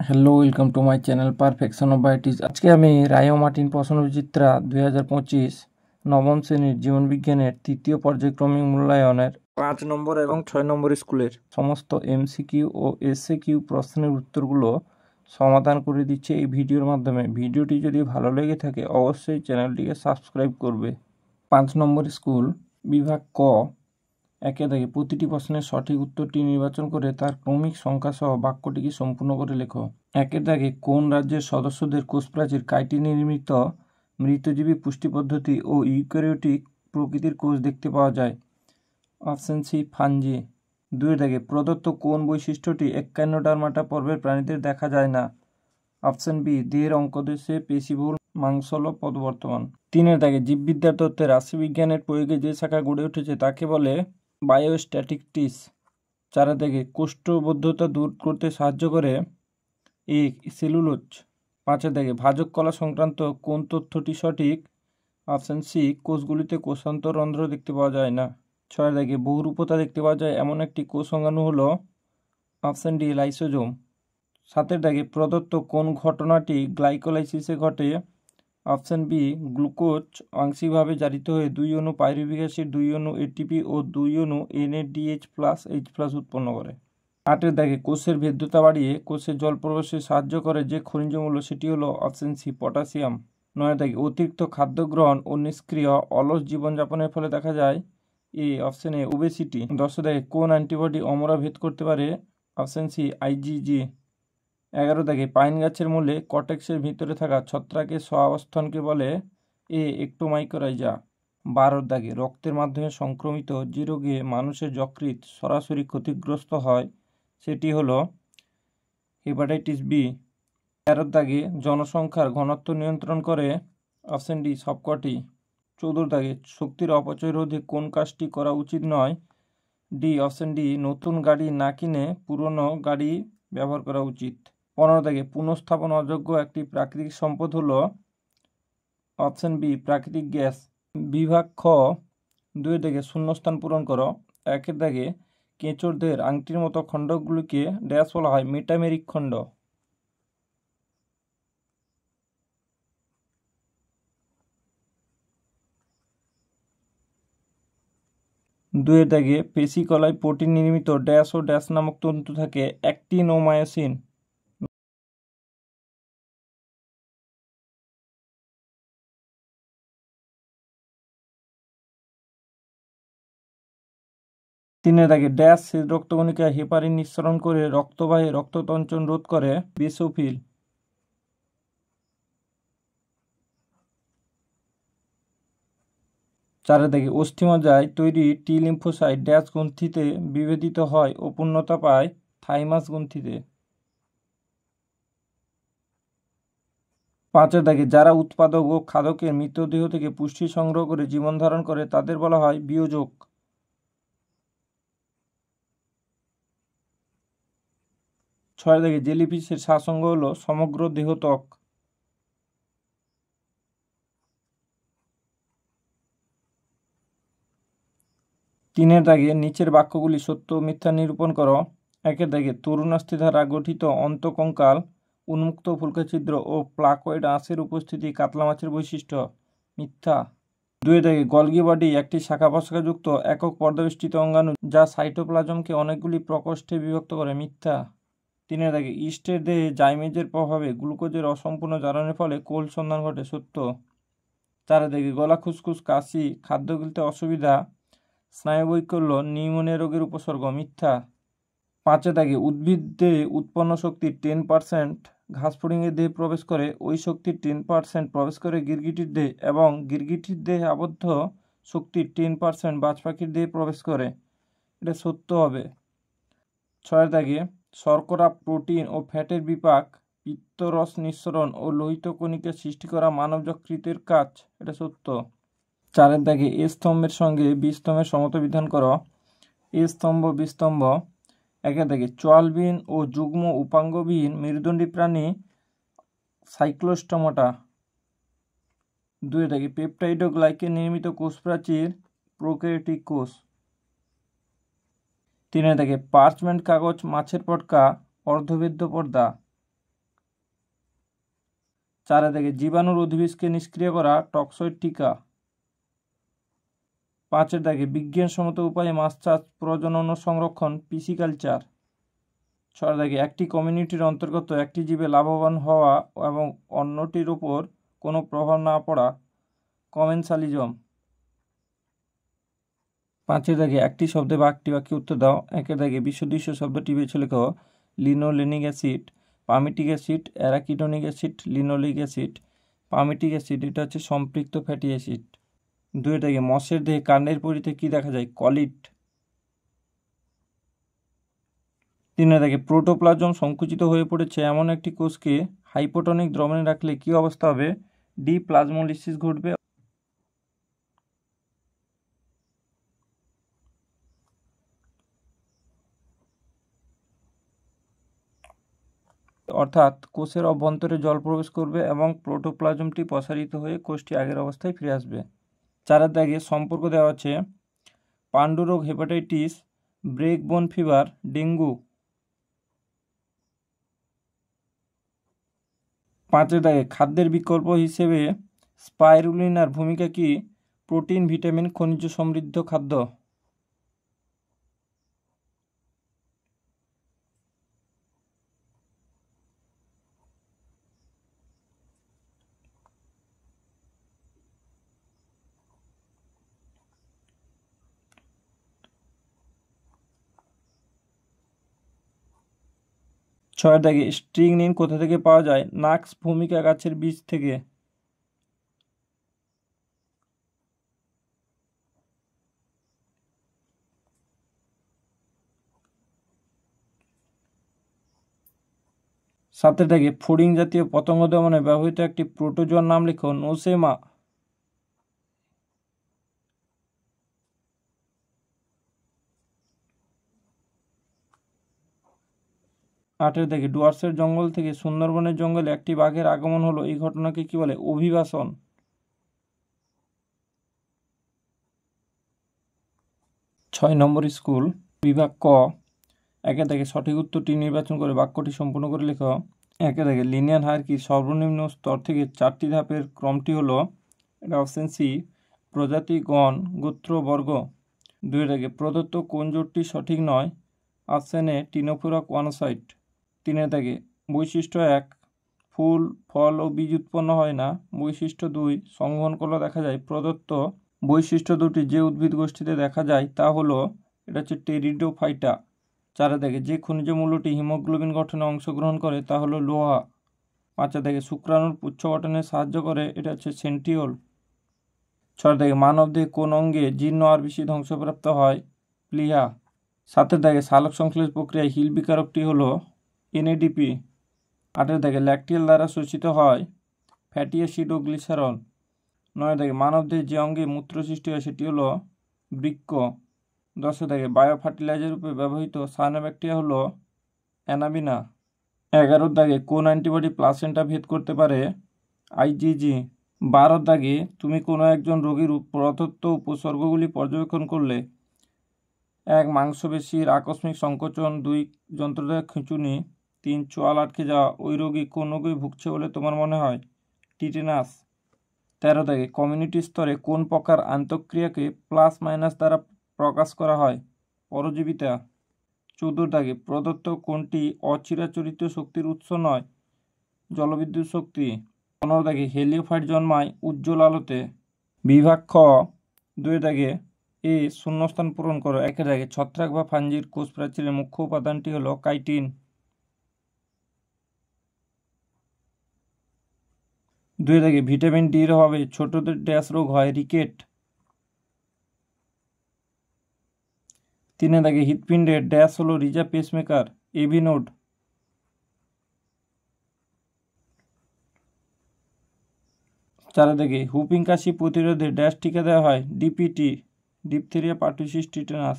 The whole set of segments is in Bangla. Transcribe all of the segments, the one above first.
Hello, welcome to my channel perfection of বায়োটিস। আজকে আমি রায় মার্টিন প্রশ্নবিচিত্রা 2025 নবম শ্রেণীর জীবনবিজ্ঞানের তৃতীয় পর্যায়ক্রমিক মূল্যায়নের 5 নম্বর এবং 6 নম্বর স্কুলের সমস্ত এমসিকিউ ও এসএকিউ প্রশ্নের উত্তরগুলো সমাধান করে দিচ্ছে এই ভিডিওর মাধ্যমে। ভিডিওটি যদি ভালো লেগে থাকে অবশ্যই চ্যানেলটিকে সাবস্ক্রাইব করবে। 5 নম্বর স্কুল, বিভাগ ক। একে দেখে প্রতিটি প্রশ্নের সঠিক উত্তরটি নির্বাচন করে তার ক্রমিক সংখ্যা সহ বাক্যটিকে সম্পূর্ণ করে লেখো। একের দাগে কোন রাজ্যের সদস্যদের কোষপ্রাচীর কাইটি নির্মিত মৃতজীবী পুষ্টি পদ্ধতি ও ইউক্যারিওটিক প্রকৃতির কোষ দেখতে পাওয়া যায়? Option C, fungi. দুই দাগে প্রদত্ত কোন বৈশিষ্ট্যটি এক্কাইনোডার্মাটা পর্বের প্রাণীদের দেখা যায় না? অপশন বি, দেহের অঙ্কদেশে পেশিবহুল মাংসল পদবর্তমান। তিনের দাগে জীববিদ্যার তত্ত্বে রাশিবিজ্ঞানের প্রয়োগে যে শাখা গড়ে উঠেছে তাকে বলে বায়োস্ট্যাটিকটিস। চারের দাগে কোষ্ঠবদ্ধতা দূর করতে সাহায্য করে এ সেলুলোজ। পাঁচের দাগে ভাজক কলা সংক্রান্ত কোন তথ্যটি সঠিক? অপশন সি, কোষগুলিতে কোষান্তর রন্ধ্র দেখতে পাওয়া যায় না। ছয়ের দাগে বহুরূপতা দেখতে পাওয়া যায় এমন একটি কোষ অঙ্গাণু হলো অপশন ডি, লাইসোজোম। সাতের দাগে প্রদত্ত কোন ঘটনাটি গ্লাইকোলাইসিসে ঘটে? অপশন বি, গ্লুকোজ আংশিকভাবে জারিত হয়ে 2 অণু পাইরুভিক অ্যাসিড, 2 অণু এটিপি ও 2 অণু NADH+H+ উৎপন্ন করে। আটের দাগে কোষের ভেদ্যতা বাড়িয়ে কোষের জল প্রবেশে সাহায্য করে যে খনিজ মূল্য সেটি হলো অপশন সি, পটাশিয়াম। নয় দাগে অতিরিক্ত খাদ্য গ্রহণ ও নিষ্ক্রিয় অলস জীবনযাপনের ফলে দেখা যায় অপশন এ, ওবেসিটি। 10 দাগে কোন অ্যান্টিবডি অমরা ভেদ করতে পারে? Option C, IgG। 11 দাগে পাইন গাছের মূলে কটেক্সের ভিতরে থাকা ছত্রাকের সহাবস্থানকে বলে একটোমাইকোরাইজা। 12 দাগে রক্তের মাধ্যমে সংক্রমিত যে রোগে মানুষের যকৃৎ সরাসরি ক্ষতিগ্রস্ত হয় সেটি হলো হেপাটাইটিস বি। 13 দাগে জনসংখ্যার ঘনত্ব নিয়ন্ত্রণ করে অপশন ডি, সবকটি। 14 দাগে শক্তির অপচয় রোধে কোন কাজটি করা উচিত নয়? ডি, অপশন ডি, নতুন গাড়ি না কিনে পুরনো গাড়ি ব্যবহার করা উচিত। 15 দাগে পুনঃস্থাপন অযোগ্য একটি প্রাকৃতিক সম্পদ হলো অপশন বি, প্রাকৃতিক গ্যাস। বিভাগ খ, 2 দাগে শূন্যস্থান পূরণ করো। 1 দাগে কেঁচোর দেহের আংটির মতো খণ্ডগুলিকে ড্যাশ বলা হয়? মেটামেরিক খণ্ড। 2 দাগে পেশিকলায় প্রোটিন নির্মিত ড্যাশ ও ড্যাশ নামক তন্তু থাকে? অ্যাক্টিন ও মায়োসিন। 3 দাগে ড্যাশ শ্বেত রক্তকণিকায় হেপারিন নিঃসরণ করে রক্তবাহে রক্ততঞ্চন রোধ করে? বেসোফিল। 4 দাগে অস্থিমজ্জায় তৈরি টি লিম্ফোসাইট ড্যাশ গ্রন্থিতে বিভেদিত হয় ও পূর্ণতা পায়? থাইমাস গ্রন্থিতে। 5 দাগে যারা উৎপাদক ও খাদকের মৃতদেহ থেকে পুষ্টি সংগ্রহ করে জীবন ধারণ করে তাদের বলা হয় বিয়োজক। 6 দাগে জেলিফিশের শ্বাসঙ্গ হলো সমগ্র দেহত্বক। 3 দাগে নিচের বাক্যগুলি সত্য ও মিথ্যা নিরূপণ করো। 1 দাগে তরুণাস্থি দ্বারা গঠিত অন্তঃকঙ্কাল, উন্মুক্ত ফুলকা-ছিদ্র ও প্লাকয়েড আঁশের উপস্থিতি কাতলা মাছের বৈশিষ্ট্য। মিথ্যা। 2 দাগে গলগি বডি একটি শাখা-প্রশাখাযুক্ত একক পর্দাবেষ্টিত অঙ্গাণু যা সাইটোপ্লাজমকে অনেকগুলি প্রকোষ্ঠে বিভক্ত করে। মিথ্যা। 3 দাগে ইস্টের দেহে জাইমেজের প্রভাবে গ্লুকোজের অসম্পূর্ণ জারণের ফলে কোল সন্ধান ঘটে। সত্য। 4 দাগে গলা খুসখুস, কাশি, খাদ্য গিলতে অসুবিধা, স্নায়ুবৈকল্য নিউমোনিয়া রোগের উপসর্গ। মিথ্যা। 5 দাগে উদ্ভিদে উৎপন্ন শক্তির 10% ঘাসফড়িংয়ের দেহে প্রবেশ করে, ওই শক্তির 10% প্রবেশ করে গিরগিটির দেহে এবং গিরগিটির দেহে আবদ্ধ শক্তির 10% বাজ পাখির দেহে প্রবেশ করে। এটা সত্য হবে। 6 দাগে শর্করা, প্রোটিন ও ফ্যাটের বিপাক, পিত্তরস নিঃসরণ ও লোহিত কণিকা সৃষ্টি করা মানব যকৃতের কাজ। এটা সত্য। 4 দাগে এ স্তম্ভের সঙ্গে বি স্তম্ভের সমতা বিধান করো। এ স্তম্ভ, বি স্তম্ভ। 1 দাগে চোয়ালবিহীন ও যুগ্ম উপাঙ্গবিহীন মেরুদণ্ডী প্রাণী সাইক্লোস্টোমাটা। 2 দাগে পেপটাইড ও গ্লাইকেন নির্মিত কোষপ্রাচীর প্রোক্যারিওটিক কোষ। 3 দাগে পার্চমেন্ট কাগজ, মাছের পটকা, অর্ধবেদ্য পর্দা। 4 থেকে জীবাণুর উদ্ভিদকে নিষ্ক্রিয় করা টক্সয়েড টিকা। 5 থেকে বিজ্ঞানসম্মত উপায়ে মাছ চাষ, প্রজনন ও সংরক্ষণ পিসিকালচার। 6 থেকে একটি কমিউনিটির অন্তর্গত একটি জীবে লাভবান হওয়া এবং অন্যটির উপর কোনো প্রভাব না পড়া কমেন্সালিজম। 5 থেকে একটি শব্দে বা একটি বাক্যে উত্তর দাও। 1 থেকে বিশুদ্ধ শব্দটি বেছে লেখো। Linolenic acid, palmitic acid, arachidonic acid, linoleic acid. Palmitic acid এটা হচ্ছে সম্পৃক্ত ফ্যাটি অ্যাসিড। 2 থেকে মৎস্যের দেহে কাণ্ডের পরিধে কি দেখা যায়? কলিট। 3 থেকে প্রোটোপ্লাজম সংকুচিত হয়ে পড়েছে এমন একটি কোষকে হাইপোটনিক দ্রবণে রাখলে কি অবস্থা হবে? ডিপ্লাজমোলিসিস ঘটবে। অর্থাৎ কোষের অভ্যন্তরে জল প্রবেশ করবে এবং প্রোটোপ্লাজমটি প্রসারিত হয়ে কোষটি আগের অবস্থায় ফিরে আসবে। 4 দাগে সম্পর্ক দেওয়া আছে পাণ্ডুরোগ, হেপাটাইটিস, ব্রেক বোন ফিভার, ডেঙ্গু। 5 দাগে খাদ্যের বিকল্প হিসেবে স্পাইরুলিনার ভূমিকা কি? প্রোটিন, ভিটামিন, খনিজ সমৃদ্ধ খাদ্য। 6 দাগে স্ট্রিগনিন কোথা থেকে পাওয়া যায়? নাক্স ভূমিকা গাছের বীজ থেকে। 7 দাগে ফড়িং জাতীয় পতঙ্গ দমনে ব্যবহৃত একটি প্রোটোজোয়ার নাম লিখো। নোসেমা। 8 দাগে ডুয়ার্সের জঙ্গল থেকে সুন্দরবনের জঙ্গলে একটি বাঘের আগমন হলো, এই ঘটনাকে কি বলে? অভিবাসন। 6 নম্বর স্কুল বিভাগ ক। 1 থেকে সঠিক উত্তরটি নির্বাচন করে বাক্যটি সম্পূর্ণ করে লেখো। 1 থেকে লিনিয়ার হায়ারার্কির সর্বনিম্ন স্তর থেকে 4টি ধাপের ক্রমটি হলো, এটা অপশন সি, প্রজাতি, গণ, গোত্র, বর্গ। 2 থেকে প্রদত্ত কোন জোটটি সঠিক নয়? Option A, ctenophora choanocyte. 3 থেকে বৈশিষ্ট্য 1, ফুল, ফল ও বীজ উৎপন্ন হয় না। বৈশিষ্ট্য 2, সংবহন করলে দেখা যায়। প্রদত্ত বৈশিষ্ট্য দুটি যে উদ্ভিদ গোষ্ঠীতে দেখা যায় তা হলো, এটা হচ্ছে টেরিডোফাইটা। 4 থেকে যে খনিজ মূল্যটি হিমোগ্লোবিন গঠনে অংশগ্রহণ করে তা হলো লোহা। 5 থেকে শুক্রাণুর পুচ্ছ গঠনে সাহায্য করে, এটা হচ্ছে সেন্ট্রিওল। 6 থেকে মানবদেহে কোন অঙ্গে জীর্ণ আর বেশি ধ্বংসপ্রাপ্ত হয়? প্লিহা। 7 থেকে সালোক সংশ্লেষ প্রক্রিয়ায় হিল বিকারকটি হলো এনএডিপি। 8 থেকে ল্যাকটিয়াল দ্বারা শোষিত হয় ফ্যাটি অ্যাসিড ও গ্লিসারল। 9 থেকে মানবদেহে যে অঙ্গে মূত্র সৃষ্টি হয় সেটি হলো বৃক্ক। 10 থেকে বায়ো ফার্টিলাইজার রূপে ব্যবহৃত সায়ানোব্যাকটেরিয়া হলো অ্যানাবিনা। 11 দাগে কোন অ্যান্টিবডি প্লাসেন্টা ভেদ করতে পারে? আইজিজি। 12 দাগে তুমি কোনো একজন রোগীর প্রদত্ত উপসর্গগুলি পর্যবেক্ষণ করলে। 1 মাংসপেশির আকস্মিক সংকোচন, 2 যন্ত্রদায়ক খিঁচুনি, 3 চোয়াল আটকে যাওয়া। ওই রোগী কোন রোগে ভুগছে বলে তোমার মনে হয়? টিটেনাস। 13 দাগে কমিউনিটি স্তরে কোন প্রকার আন্তঃক্রিয়াকে প্লাস মাইনাস দ্বারা প্রকাশ করা হয়? পরজীবিতা। 14 দাগে প্রদত্ত কোনটি অচিরাচরিত শক্তির উৎস নয়? জলবিদ্যুৎ শক্তি। 15 দাগে হেলিওফাইট জন্মায় উজ্জ্বল আলোতে। বিভাগ খ। 2 দাগে এ শূন্যস্থান পূরণ করো। 1 দাগে ছত্রাক বা ফাঞ্জির কোষ প্রাচীরের মুখ্য উপাদানটি হলো কাইটিন। 2 দাগে ভিটামিন ডির অভাবে ছোটদের ড্যাশ রোগ হয়? রিকেট। 3 দাগে হৃৎপিণ্ডের ড্যাশ হলো রিজার্ভ পেসমেকার? AV node. 4 দাগে হুপিং কাশি প্রতিরোধে ড্যাশ টিকা দেওয়া হয়? DPT, diphtheria pertussis tetanus.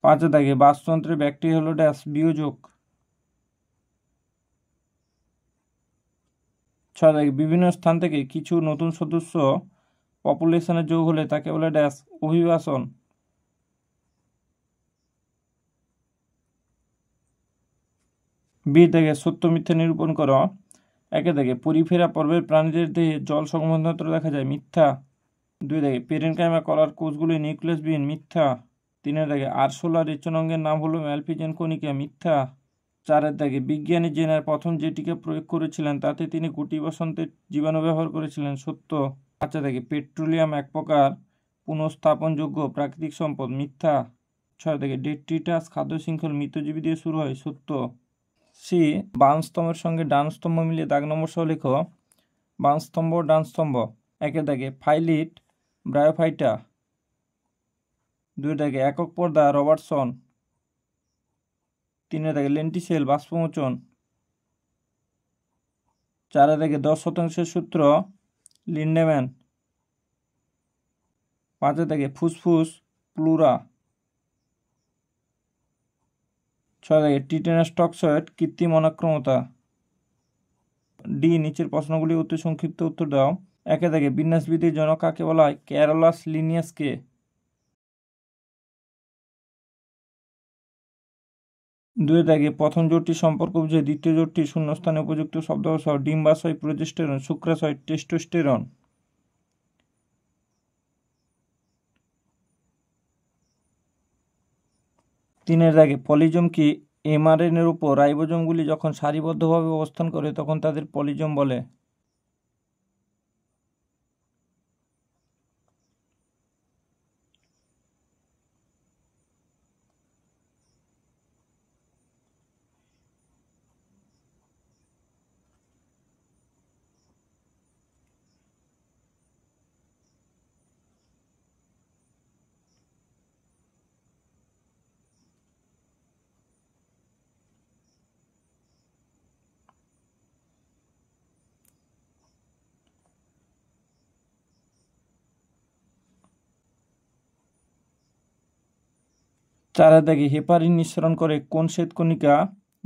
5 দাগে বাস্তুতন্ত্রের ব্যাকটেরিয়া হলো ড্যাশ? বিয়োজক। 6 দাগে বিভিন্ন স্থান থেকে কিছু নতুন সদস্য পপুলেশনে যোগ হলে তাকে বলে ড্যাশ? অভিবাসন। বি দাগে সত্য মিথ্যা নিরূপণ করো। একে দেখে পরিফেরা পর্বের প্রাণীদের দেহে জল সংবহনতন্ত্র দেখা যায়, মিথ্যা। 2 দেখে পেরেনকাইমা কলার কোষগুলি নিউক্লিয়াসবিহীন, মিথ্যা। 3 দেখে আরশোলা রেচনাঙ্গের নাম হলো ম্যালপিজিয়ান কণিকা, মিথ্যা। 4 দেখে বিজ্ঞানী জেনার প্রথম যে টিকা প্রয়োগ করেছিলেন তাতে তিনি গুটি বসন্তের জীবাণু ব্যবহার করেছিলেন, সত্য। 5 দেখে পেট্রোলিয়াম এক প্রকার পুনঃস্থাপনযোগ্য প্রাকৃতিক সম্পদ, মিথ্যা। 6 দেখে ডেট্রিটাস খাদ্য শৃঙ্খল মৃতজীবী দিয়ে শুরু হয়, সত্য। সি বাম স্তম্ভের সঙ্গে ডান স্তম্ভ মিলিয়ে দাগ নম্বর সহ লেখো। বাম স্তম্ভ, ডান স্তম্ভ। একে দেখে ফাইলিট ব্রায়োফাইটা। 2 দেখে একক পর্দা রবার্টসন। 3 দেখে লেন্টিসেল বাষ্পমোচন। 4 দেখে 10% সূত্র লিন্ডেম্যান। 5 দেখে ফুসফুস প্লুরা। 6 দেখে টিটেনাস টক্সয়েড কৃত্রিম অনাক্রমতা। ডি নিচের প্রশ্নগুলি অতি সংক্ষিপ্ত উত্তর দাও। একে দেখে বিন্যাসবিধির জনক কাকে বলা হয়? ক্যারোলাস লিনিয়াসকে। 2 দেখে প্রথম জোটটি সম্পর্ক বুঝে দ্বিতীয় জোটটি শূন্যস্থানে উপযুক্ত শব্দসহ ডিম্বাশয় প্রোজেস্টেরন, শুক্রাশয় টেস্টোস্টেরন। 3 দেখে পলিজম কি? এমআরএনএর উপর রাইবোজোমগুলি যখন সারিবদ্ধভাবে অবস্থান করে তখন তাদের পলিজম বলে। 4 দেখে হেপারিন নিঃসরণ করে কোন শ্বেতকণিকা?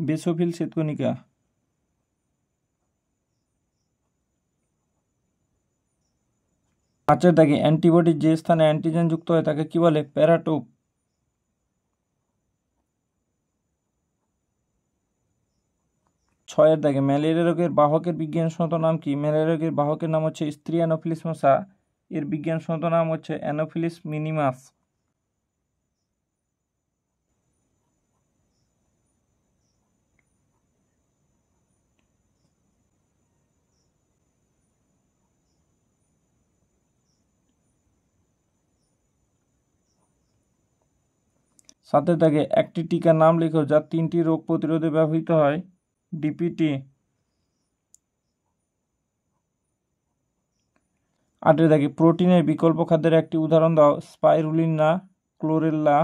বেসোফিল শ্বেতকণিকা। 5 দেখে অ্যান্টিবডি যে স্থানে অ্যান্টিজেন যুক্ত হয় তাকে কি বলে? প্যারাটোপ। 6 দেখে ম্যালেরিয়া রোগের বাহকের বিজ্ঞানসম্মত নাম কি? ম্যালেরিয়া রোগের বাহকের নাম হচ্ছে স্ত্রী অ্যানোফিলিস মশা, এর বিজ্ঞানসম্মত নাম হচ্ছে অ্যানোফিলিস মিনিমাস। 7 দেখে একটি টিকার নাম লেখো যা 3টি রোগ প্রতিরোধে ব্যবহৃত হয়। ডিপিটি। 8 দেখে প্রোটিনের বিকল্প খাদ্যের একটি উদাহরণ দাও। Spirulina, chlorella.